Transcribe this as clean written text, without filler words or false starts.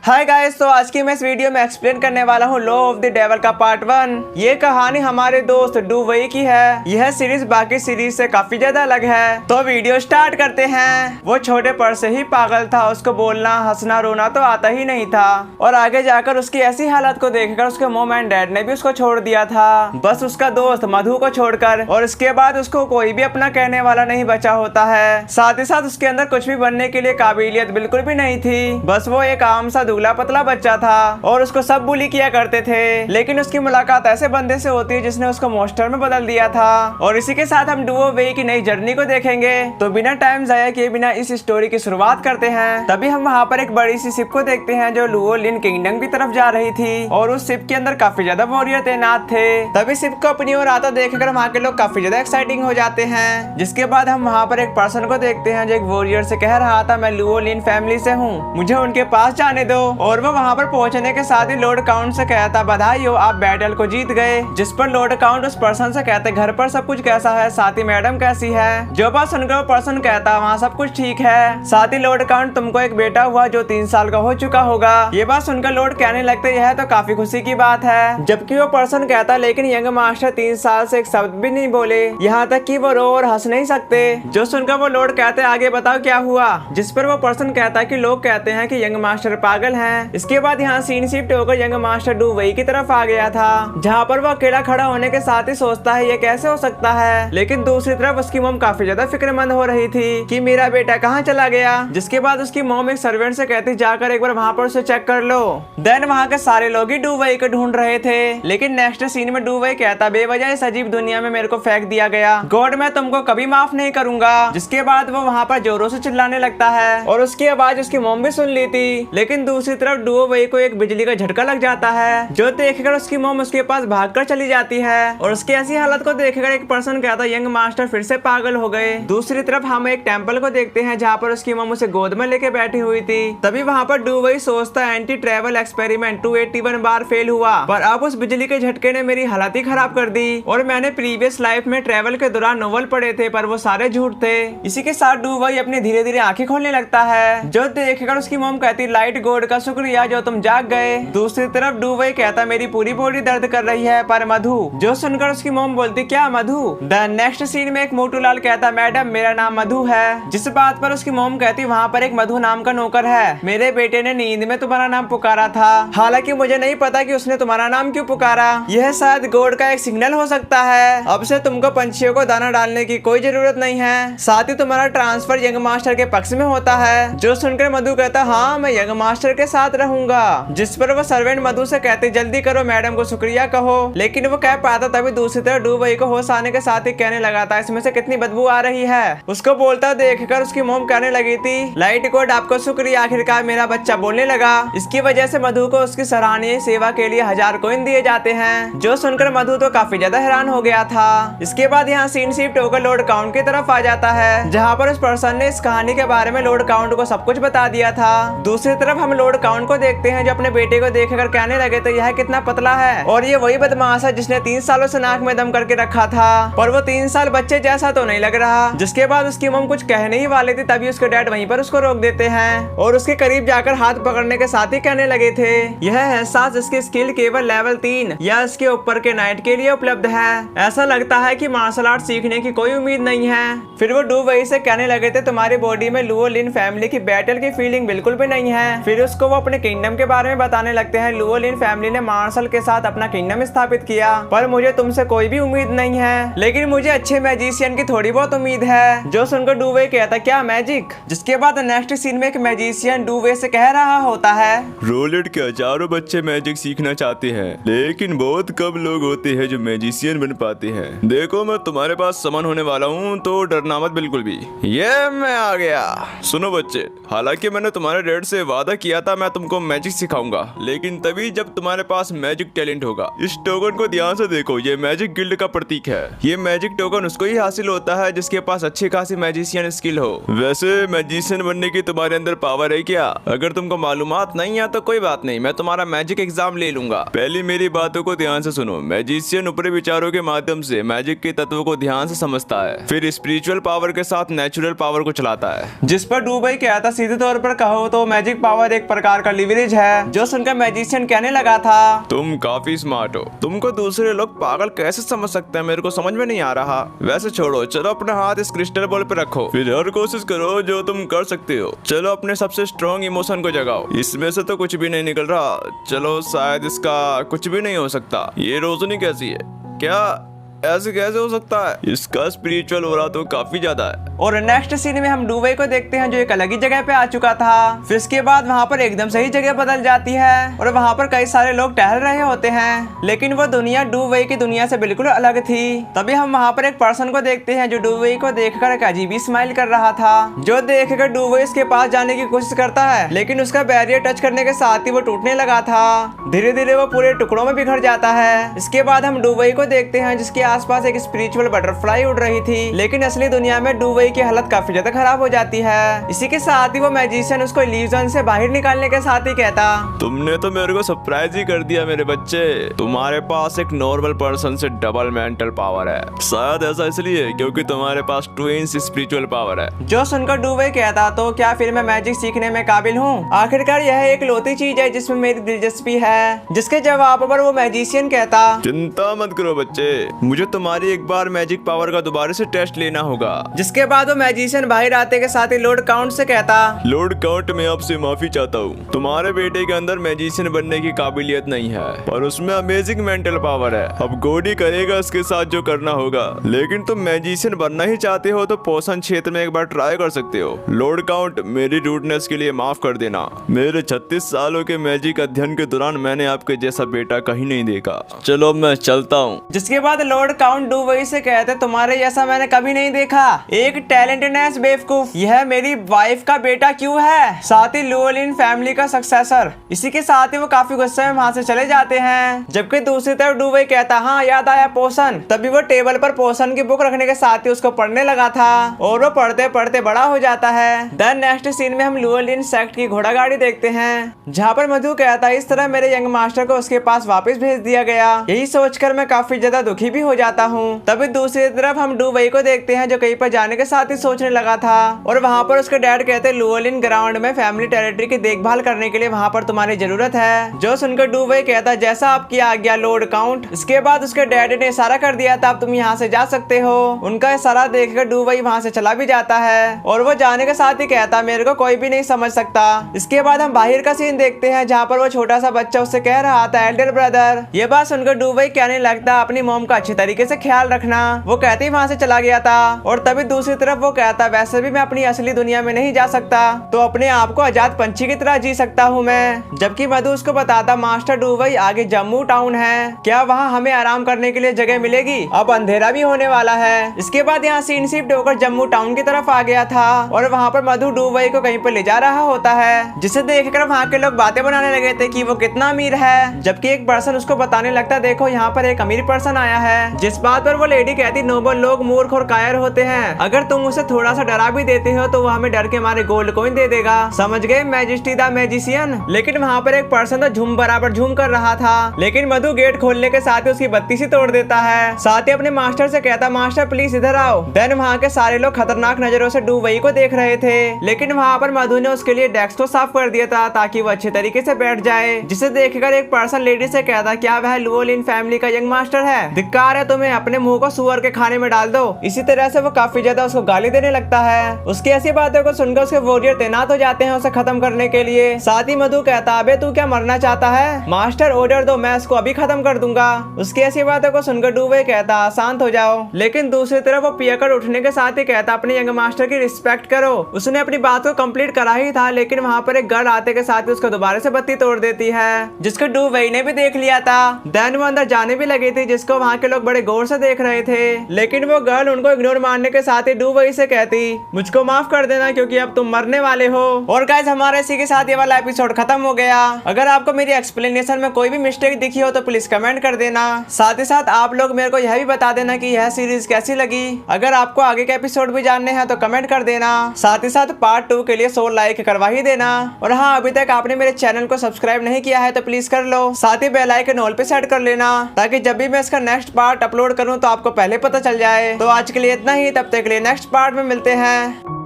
Hi guys, तो आज की मैं इस वीडियो में एक्सप्लेन करने वाला हूँ लॉ ऑफ द डेविल का पार्ट 1। ये कहानी हमारे दोस्त डू वई की है। यह सीरीज बाकी सीरीज से काफी ज्यादा अलग है। तो वीडियो स्टार्ट करते हैं। वो छोटे पर से ही पागल था। उसको बोलना, हंसना, रोना तो आता ही नहीं था। और आगे जाकर उसकी ऐसी हालत को देखकर उसके मॉम एंड डैड ने भी उसको छोड़ दिया था, बस उसका दोस्त मधु को छोड़कर। और इसके बाद उसको कोई भी अपना कहने वाला नहीं बचा होता है। साथ ही साथ उसके अंदर कुछ भी बनने के लिए काबिलियत बिल्कुल भी नहीं थी। बस वो एक आम सा दुबला पतला बच्चा था और उसको सब बुली किया करते थे। लेकिन उसकी मुलाकात ऐसे बंदे से होती है जिसने उसको मॉन्स्टर में बदल दिया था। और इसी के साथ हम डुओ वेई की नई जर्नी को देखेंगे। तो बिना टाइम जाया किए बिना इस स्टोरी की शुरुआत करते हैं। तभी हम वहाँ पर एक बड़ी सी शिप को देखते हैं जो लुओ लिन किंगडम की तरफ जा रही थी। और उस शिप के अंदर काफी ज्यादा वॉरियर तैनात थे। तभी शिप को अपनी ओर आता देखकर वहाँ के लोग काफी ज्यादा एक्साइटिंग हो जाते हैं। जिसके बाद हम वहाँ पर एक पर्सन को देखते हैं जो एक वॉरियर से कह रहा था, मैं लुओ लिन फैमिली से हूँ, मुझे उनके पास जाने दो। और वो वहाँ पर पहुँचने के साथ ही लॉर्ड काउंट से कहता, बधाई हो, आप बैटल को जीत गए। जिस पर लॉर्ड काउंट उस पर्सन से कहते, घर पर सब कुछ कैसा है, साथ ही मैडम कैसी है। जो बात सुनकर वो पर्सन कहता, वहाँ सब कुछ ठीक है। साथ ही लॉर्ड काउंट, तुमको एक बेटा हुआ जो 3 साल का हो चुका होगा। ये बात सुनकर लॉर्ड कहने लगते, यह तो काफी खुशी की बात है। जबकि वो पर्सन कहता, लेकिन यंग मास्टर 3 साल से एक शब्द भी नहीं बोले, यहाँ तक कि वो रो और हंस नहीं सकते। जो सुनकर वो लॉर्ड कहते, आगे बताओ क्या हुआ। जिस पर वो पर्सन कहता कि लोग कहते हैं कि यंग मास्टर पागल हैं। इसके बाद यहाँ सीन शिफ्ट होकर यंग मास्टर डू वई की तरफ आ गया था, जहाँ पर वो अकेला खड़ा होने के साथ ही सोचता है ये कैसे हो सकता है। लेकिन दूसरी तरफ उसकी मॉम काफी ज्यादा फिक्रमंद हो रही थी कि मेरा बेटा कहाँ चला गया। जिसके बाद उसकी मॉम एक सर्वेंट से कहती, जाकर एक बार वहाँ पर उसे चेक कर लो। देन वहाँ के सारे लोग ही डू वई को ढूंढ रहे थे। लेकिन नेक्स्ट सीन में डू वई कहता, बेवजह इस अजीब दुनिया में मेरे को फेंक दिया गया, गॉड मैं तुमको कभी माफ नहीं करूंगा। जिसके बाद वो वहाँ पर जोरों से चिल्लाने लगता है और उसकी आवाज उसकी मॉम भी सुन ली थी। लेकिन दूसरी तरफ डू वई को एक बिजली का झटका लग जाता है, जो देखकर उसकी मॉम उसके पास भागकर चली जाती है। और उसकी ऐसी हालत को देखकर एक पर्सन कहता, यंग मास्टर फिर से पागल हो गए। दूसरी तरफ हम एक टेंपल को देखते हैं जहाँ पर उसकी मॉम उसे गोद में लेके बैठी हुई थी। तभी वहाँ पर डू वई सोचता, एंटी ट्रेवल एक्सपेरिमेंट 281 बार फेल हुआ, पर अब उस बिजली के झटके ने मेरी हालत ही खराब कर दी। और मैंने प्रीवियस लाइफ में ट्रेवल के दौरान नोवेल पढ़े थे, पर वो सारे झूठ थे। इसी के साथ डू वई अपनी धीरे धीरे आंखें खोलने लगता है, जो देखकर उसकी मॉम कहती, लाइट गॉड का शुक्रिया जो तुम जाग गए। दूसरी तरफ डू वई कहता, मेरी पूरी बॉडी दर्द कर रही है पर मधु। जो सुनकर उसकी मॉम बोलती, क्या मधु। द नेक्स्ट सीन में एक मोटू लाल कहता, मैडम मेरा नाम मधु है। जिस बात पर उसकी मॉम कहती, वहाँ पर एक मधु नाम का नौकर है, मेरे बेटे ने नींद में तुम्हारा नाम पुकारा था, हालांकि मुझे नहीं पता कि उसने तुम्हारा नाम क्यों पुकारा। यह शायद गॉड का एक सिग्नल हो सकता है। अब से तुमको पंछियों को दाना डालने की कोई जरूरत नहीं है, साथ ही तुम्हारा ट्रांसफर यंग मास्टर के पक्ष में होता है। जो सुनकर मधु कहता, हाँ मैं यंग मास्टर के साथ रहूंगा। जिस पर वो सर्वेंट मधु से कहते, जल्दी करो मैडम को शुक्रिया कहो। लेकिन वो कह पाता, तभी दूसरी तरफ डू वई को होश आने के साथ ही कहने लगा था, इसमें से कितनी बदबू आ रही है। उसको बोलता देखकर उसकी मॉम कहने लगी थी, लाइट गॉड आपको शुक्रिया, आखिरकार मेरा बच्चा बोलने लगा। इसकी वजह से मधु को उसकी सराहनीय सेवा के लिए 1000 कॉइन दिए जाते हैं। जो सुनकर मधु तो काफी ज्यादा हैरान हो गया था। इसके बाद यहाँ सीन शिफ्ट होकर लॉर्ड काउंट की तरफ आ जाता है, जहाँ पर उस पर्सन ने इस कहानी के बारे में लॉर्ड काउंट को सब कुछ बता दिया था। दूसरी तरफ हम लॉर्ड काउंट को देखते हैं जो अपने बेटे को देखकर कहने लगे, तो यह कितना पतला है और ये वही बदमाश है जिसने 3 सालों से नाक में दम करके रखा था, पर वो 3 साल बच्चे जैसा तो नहीं लग रहा। जिसके बाद उसकी मॉम कुछ कहने ही वाले थे, तभी उसके डैड वहीं पर उसको रोक देते हैं और उसके करीब जाकर हाथ पकड़ने के साथ ही कहने लगे थे, यह एहसास इसकी स्किल केवल लेवल 3 या इसके ऊपर के नाइट के लिए उपलब्ध है। ऐसा लगता है कि मार्शल आर्ट सीखने की कोई उम्मीद नहीं है। फिर वो डू वई से कहने लगे थे, तुम्हारी बॉडी में लुओ लिन फैमिली की बैटल की फीलिंग बिल्कुल भी नहीं है। फिर उसको वो अपने किंगडम के बारे में बताने लगते हैं, लुओ लिन फैमिली ने मार्शल के साथ अपना किंगडम स्थापित किया, पर मुझे तुमसे कोई भी उम्मीद नहीं है, लेकिन मुझे अच्छे मैजिशियन की थोड़ी बहुत उम्मीद है। जो सुनकर डू वई कहता, क्या मैजिक। जिसके बाद नेक्स्ट सीन में एक मैजिशियन डू वई से कह रहा होता है, रोलेट के हजारों बच्चे मैजिक सीखना चाहते हैं, लेकिन बहुत कम लोग होते हैं जो मैजिशियन बन पाते हैं। देखो मैं तुम्हारे पास समन होने वाला हूँ, तो डरना मत बिल्कुल भी। ये मैं आ गया। सुनो बच्चे, हालांकि मैंने तुम्हारे डैड से वादा किया था मैं तुमको मैजिक सिखाऊंगा, लेकिन तभी जब तुम्हारे पास मैजिक टैलेंट होगा। इस टोकन को ध्यान से देखो, ये मैजिक गिल्ड का प्रतीक है। ये मैजिक टोकन उसको ही हासिल होता है जिसके पास अच्छी खासी मैजिशियन स्किल हो। वैसे मैजिशियन बनने की तुम्हारे अंदर पावर है क्या? अगर तुमको मालूमात नहीं है तो कोई बात नहीं, मैं तुम्हारा मैजिक एग्जाम ले लूंगा। पहले मेरी बातों को ध्यान से सुनो। मैजिशियन ऊपरी विचारों के माध्यम से मैजिक के तत्वों को ध्यान से समझता है, फिर स्पिरिचुअल पावर के साथ नेचुरल पावर को चलाता है। जिस पर डू वई कहता, सीधे तौर पर कहो तो मैजिक पावर एक प्रकार का लिवरेज है। जो सुनकर मैजिशियन कहने लगा था, तुम काफी स्मार्ट हो, तुमको दूसरे लोग पागल कैसे समझ सकते हैं मेरे को समझ में नहीं आ रहा। वैसे छोड़ो, चलो अपना हाथ इस क्रिस्टल बॉल पे रखो, फिर हर कोशिश करो जो तुम कर सकते हो। चलो अपने सबसे स्ट्रॉन्ग इमोशन को जगाओ। इसमें से तो कुछ भी नहीं निकल रहा। चलो शायद इसका कुछ भी नहीं हो सकता। ये रोशनी कैसी है? क्या ऐसे कैसे हो सकता है? इसका स्पिरिचुअल ऑरा तो काफी ज्यादा है। और नेक्स्ट सीन में हम डूवे को देखते हैं जो एक अलग ही जगह पे आ चुका था। फिर इसके बाद वहाँ पर एकदम सही जगह बदल जाती है और वहाँ पर कई सारे लोग टहल रहे होते हैं, लेकिन वो दुनिया डूवे की दुनिया से बिल्कुल अलग थी। तभी हम वहाँ पर एक पर्सन को देखते हैं जो डूवे को देखकर एक अजीब ही स्माइल कर रहा था। जो देखकर डूवे इसके पास जाने की कोशिश करता है, लेकिन उसका बैरियर टच करने के साथ ही वो टूटने लगा था। धीरे धीरे वो पूरे टुकड़ों में बिखर जाता है। इसके बाद हम डूवे को देखते हैं जिसके आसपास एक स्पिरिचुअल बटरफ्लाई उड़ रही थी, लेकिन असली दुनिया में डूवे की हालत काफी ज्यादा खराब हो जाती है। इसी के साथ ही वो मैजिशियन उसको इल्यूजन से बाहर निकालने के साथ ही कहता, तुमने तो मेरे को सरप्राइज ही कर दिया मेरे बच्चे। तुम्हारे पास एक नॉर्मल पर्सन से डबल मेंटल पावर है। शायद ऐसा इसलिए क्योंकि तुम्हारे पास ट्विंस स्पिरिचुअल पावर है। जो सुनकर डूवे कहता, तो क्या फिर मैं मैजिक सीखने में काबिल हूँ? आखिरकार यह एक लौती चीज है जिसमें मेरी दिलचस्पी है। जिसके जवाब पर वो मैजिशियन कहता, चिंता मत करो बच्चे, मुझे तुम्हारी एक बार मैजिक पावर का दोबारा से टेस्ट लेना होगा। जिसके बाद वो मैजिशियन बाहर आते के साथ ही लॉर्ड काउंट से कहता, लॉर्ड काउंट, मैं आपसे माफी चाहता हूँ। तुम्हारे बेटे के अंदर मैजिशियन बनने की काबिलियत नहीं है, पर उसमें अमेजिंग मेंटल पावर है। अब गॉड ही करेगा उसके साथ जो करना होगा। लेकिन तुम मैजिशियन बनना ही चाहते हो तो पोषण क्षेत्र में एक बार ट्राई कर सकते हो। लॉर्ड काउंट, मेरी रूडनेस के लिए माफ कर देना। मेरे 36 सालों के मैजिक अध्ययन के दौरान मैंने आपके जैसा बेटा कहीं नहीं देखा। चलो मैं चलता हूँ। जिसके बाद लॉर्ड काउंट डूवे से कहते, तुम्हारे जैसा मैंने कभी नहीं देखा, एक टैलेंटेडनेस बेवकूफ। यह मेरी वाइफ का बेटा क्यों है, साथ ही लुओलिन फैमिली का सक्सेसर। इसी के साथ ही वो काफी गुस्से में वहाँ से चले जाते हैं। जबकि दूसरी तरफ डूवे कहता, हाँ याद आया पोषण। तभी वो टेबल पर पोषण की बुक रखने के साथ ही उसको पढ़ने लगा था और वो पढ़ते पढ़ते बड़ा हो जाता है। देन नेक्स्ट सीन में हम लुओलिन सेक्ट की घोड़ा गाड़ी देखते हैं, जहाँ पर मधु कहता है, इस तरह मेरे यंग मास्टर को उसके पास वापस भेज दिया गया। यही सोचकर मैं काफी ज्यादा दुखी भी हो जाता हूँ। तभी दूसरी तरफ हम डूवे को देखते हैं जो कहीं पर जाने के साथ ही सोचने लगा था और वहाँ पर उसके डैड कहते, लुओलिन ग्राउंड में फैमिली टेरिटरी की देखभाल करने के लिए वहाँ पर तुम्हारी जरूरत है। जो सुनकर डूवे कहता, जैसा आपकी आज्ञा लॉर्ड काउंट। इसके बाद उसके डैड ने इशारा कर दिया था, अब तुम यहाँ से जा सकते हो। उनका इशारा देखकर डूवे वहाँ से चला भी जाता है और वो जाने के साथ ही कहता, मेरे को कोई भी नहीं समझ सकता। इसके बाद हम बाहर का सीन देखते हैं जहाँ पर वो छोटा सा बच्चा उससे कह रहा था, एल्डर ब्रदर। ये बात सुनकर डूवे कहने लगता, अपनी मॉम का अच्छी तरीके से ख्याल रखना। वो कहते ही वहाँ से चला गया था और तभी दूसरी तरफ वो कहता, वैसे भी मैं अपनी असली दुनिया में नहीं जा सकता, तो अपने आप को आजाद पंछी की तरह जी सकता हूँ मैं। जबकि मधु उसको बताता, मास्टर डूवे आगे जम्मू टाउन है, क्या वहाँ हमें आराम करने के लिए जगह मिलेगी? अब अंधेरा भी होने वाला है। इसके बाद यहाँ सीन शिफ्ट होकर जम्मू टाउन की तरफ आ गया था और वहाँ पर मधु डूवे को कहीं पर ले जा रहा होता है, जिसे देखकर वहाँ के लोग बातें बनाने लगे थे कि वो कितना अमीर है। जबकि एक पर्सन उसको बताने लगता, देखो यहाँ पर एक अमीर पर्सन आया है। जिस बात पर वो लेडी कहती, नोबल लोग मूर्ख और कायर होते हैं, अगर तुम उसे थोड़ा सा डरा भी देते हो तो वो हमें डर के मारे गोल्ड कॉइन दे देगा। समझ गए मैजेस्टी द मैजिशियन। लेकिन वहाँ पर एक पर्सन तो झूम बराबर झूम कर रहा था, लेकिन मधु गेट खोलने के साथ ही उसकी बत्ती सी तोड़ देता है। साथ ही अपने मास्टर से कहता, मास्टर प्लीज इधर आओ। देन वहाँ के सारे लोग खतरनाक नजरों से डूवे को देख रहे थे, लेकिन वहाँ पर मधु ने उसके लिए डेस्क को साफ कर दिया था ताकि वो अच्छे तरीके से बैठ जाए। जिसे देखकर एक पर्सन लेडी से कहता, क्या वह लुओलिन फैमिली का यंग मास्टर है? धिक्कार है तुम्हें, अपने मुंह को सुअर के खाने में डाल दो। इसी तरह से वो काफी ज्यादा उसको गाली देने लगता है। उसकी ऐसी बातों को सुनकर उसके वॉरियर तैनात हो जाते हैं उसे खत्म करने के लिए। साथ ही मधु कहता, अबे तू क्या मरना चाहता है? मास्टर ऑर्डर दो, मैं इसको अभी खत्म कर दूंगा। उसकी ऐसी बातों को सुनकर डूवे कहता, शांत हो जाओ। लेकिन दूसरी तरफ वो पियकर उठने के साथ ही कहता, अपने यंग मास्टर की रिस्पेक्ट करो। उसने अपनी बात को कंप्लीट करा ही था, लेकिन वहाँ पर एक गर्ल आते के साथ ही उसको दोबारा से बत्ती तोड़ देती है, जिसको डूवे ने भी देख लिया था। देन वो अंदर जाने भी लगी थी, जिसको वहाँ के लोग बड़े गौर से देख रहे थे। लेकिन वो गर्ल उनको इग्नोर मारने के साथ ही डूवे से कहती, मुझको माफ कर देना क्योंकि अब तुम मरने वाले हो। और गाइस हमारे इसी के साथ ये वाला एपिसोड खत्म हो गया। अगर आपको मेरी एक्सप्लेनेशन में कोई भी मिस्टेक दिखी हो तो प्लीज कमेंट कर देना। साथ ही साथ आप लोग मेरे को यह भी बता देना कि यह सीरीज कैसी लगी। अगर आपको आगे के एपिसोड भी जानने हैं तो कमेंट कर देना। साथ ही साथ पार्ट 2 के लिए 100 लाइक करवा ही देना। और हाँ, अभी तक आपने मेरे चैनल को सब्सक्राइब नहीं किया है तो प्लीज कर लो। साथ ही बेल आइकन ऑल पे सेट कर लेना ताकि जब भी मैं इसका नेक्स्ट पार्ट अपलोड करूँ तो आपको पहले पता चल जाए। तो आज के लिए इतना ही, तब तक के लिए नेक्स्ट पार्ट में मिलते हैं।